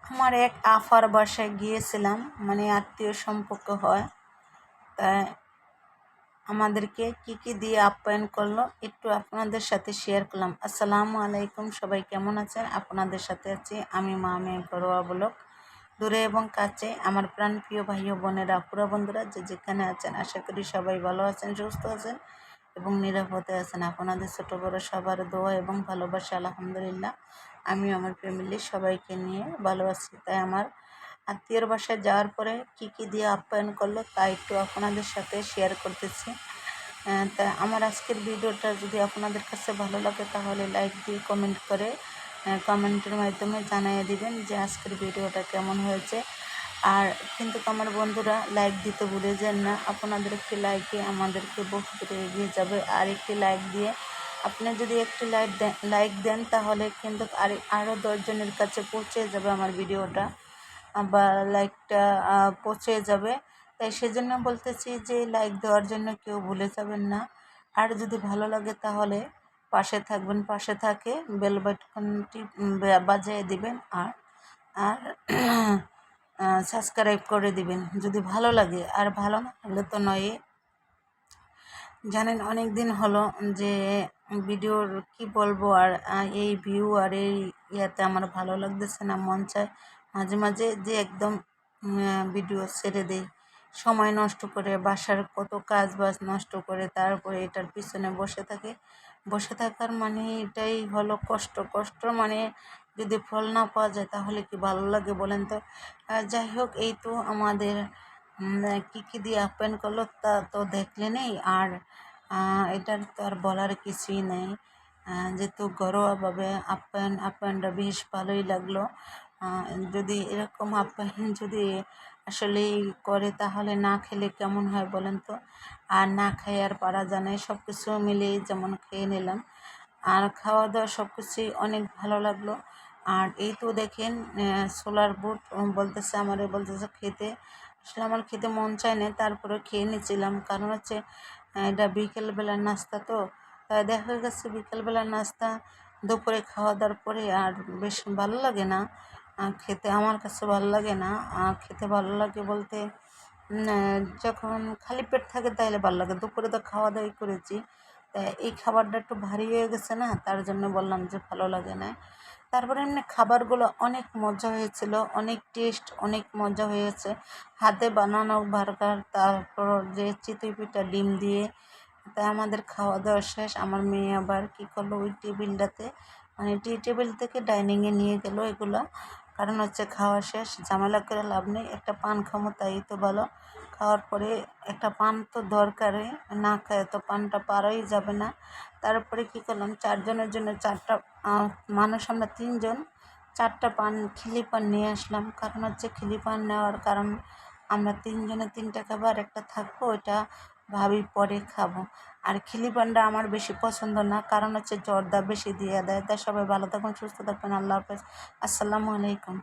আমার এক আফার বাসায় গিয়েছিলাম, মানে আত্মীয় সম্পর্ক হয়। তাই আমাদেরকে কি কি দিয়ে আপ্যায়ন করলো একটু আপনাদের সাথে শেয়ার করলাম। আসসালামু আলাইকুম, সবাই কেমন আছেন? আপনাদের সাথে আছি আমি মামে ঘরোয়া ব্লগ। দূরে এবং কাছে আমার প্রাণপ্রিয় ভাই ও বোনেরা, পুরো বন্ধুরা যে যেখানে আছেন, আশা করি সবাই ভালো আছেন, সুস্থ আছেন এবং নিরাপদে আছেন। আপনাদের ছোটো বড় সবার দোয়া এবং ভালোবাসা আলহামদুলিল্লাহ আমি আমার ফ্যামিলির সবাইকে নিয়ে ভালো আছি। তাই আমার আত্মীয়র বাসায় যাওয়ার পরে কি কি দিয়ে আপ্যায়ন করলো তা একটু আপনাদের সাথে শেয়ার করতেছি। তাই আমার আজকের ভিডিওটা যদি আপনাদের কাছে ভালো লাগে তাহলে লাইক দিয়ে কমেন্ট করে কমেন্টের মাধ্যমে জানিয়ে দিবেন যে আজকের ভিডিওটা কেমন হয়েছে। আর কিন্তু আমার বন্ধুরা লাইক দিতে ভুলে যান না, আপনাদের একটি লাইকে আমাদেরকে বহু দূরে এগিয়ে যাবে। আর একটি লাইক দিয়ে আপনি যদি একটি লাইক দেন তাহলে কিন্তু আরও 10 জনের কাছে পৌঁছে যাবে আমার ভিডিওটা, বা লাইকটা পৌঁছে যাবে। তাই সেজন্য বলতেছি যে লাইক দেওয়ার জন্য কেউ ভুলে যাবেন না। আর যদি ভালো লাগে তাহলে পাশে থাকবেন, পাশে থাকে বেল বাটনটি বাজিয়ে দিবেন। আর আর সাবস্ক্রাইব করে দিবেন যদি ভালো লাগে। আর ভালো না লাগলে তো নয়। জানেন অনেক দিন হলো যে ভিডিওর কি বলবো, আর এই ভিউ আর এই ইয়াতে আমার ভালো লাগতেছে না। মন চায় মাঝে মাঝে যে একদম ভিডিও ছেড়ে দেই, সময় নষ্ট করে বাসার কত কাজ বাজ নষ্ট করে তারপরে এটার পিছনে বসে থাকে। বসে থাকার মানে এটাই হলো কষ্ট। কষ্ট মানে যদি ফল না পাওয়া যায় তাহলে কি ভালো লাগে বলেন তো? যাই হোক, এই তো আমাদের কী কী দিয়ে আপ্যায়ন করলো তা তো দেখলেনই। আর এটার তো আর বলার কিছুই নেই। যেহেতু ঘরোয়াভাবে আপ্যায়নটা বেশ ভালোই লাগলো। যদি এরকম আপ্যায়ন যদি আসলেই করে তাহলে না খেলে কেমন হয় বলেন তো? আর না খেয়ে আর পারা যায় না, সব কিছু মিলেই যেমন খেয়ে নিলাম। আর খাওয়া দাওয়া সব কিছুই অনেক ভালো লাগলো। আর এই তো দেখেন সোলার বুট বলতেছে, আমারে বলতেছে খেতে। আসলে আমার খেতে মন চায় না, তারপরে খেয়ে নিয়েছিলাম, কারণ হচ্ছে এটা বিকেলবেলার নাস্তা। তো তাই দেখা গেছে বিকেলবেলার নাস্তা দুপুরে খাওয়া দাওয়ার পরে আর বেশ ভালো লাগে না খেতে। আমার কাছে ভালো লাগে না খেতে। ভালো লাগে বলতে যখন খালি পেট থাকে তাহলে ভালো লাগে। দুপুরে তো খাওয়া দাওয়াই করেছি, তাই এই খাবারটা একটু ভারী হয়ে গেছে না, তার জন্য বললাম যে ভালো লাগে না। তারপরে এমনি খাবারগুলো অনেক মজা হয়েছিল, অনেক টেস্ট, অনেক মজা হয়েছে। হাতে বানানো বার্গার, তারপর যে চিতই পিঠা ডিম দিয়ে। তাই আমাদের খাওয়া দাওয়া শেষ। আমার মেয়ে আবার কী করলো, ওই টেবিলটাতে মানে টি টেবিল থেকে ডাইনিংয়ে নিয়ে গেল এগুলো। কারণ হচ্ছে খাওয়া শেষ, ঝামেলা করে লাভ নেই, একটা পান খামো তাই তো ভালো। খাওয়ার পরে একটা পান তো দরকারে, না খায় তো পানটা পারাই যাবে না। তারপরে কী করলাম, 4 জনের জন্য 4টা মানুষ, আমরা 3 জন, 4টা পান খিলি পান নিয়ে আসলাম। কারণ হচ্ছে খিলি পান নেওয়ার কারণ আমরা 3 জনে 3টা খাবো, আর একটা থাকবো, ওইটা ভাবি পরে খাবো। আর খিলি পানটা আমার বেশি পছন্দ না, কারণ হচ্ছে জর্দা বেশি দিয়ে দেয়। তাই সবাই ভালো থাকুন, সুস্থ থাকবেন, আল্লাহ হাফেজ, আসসালামু আলাইকুম।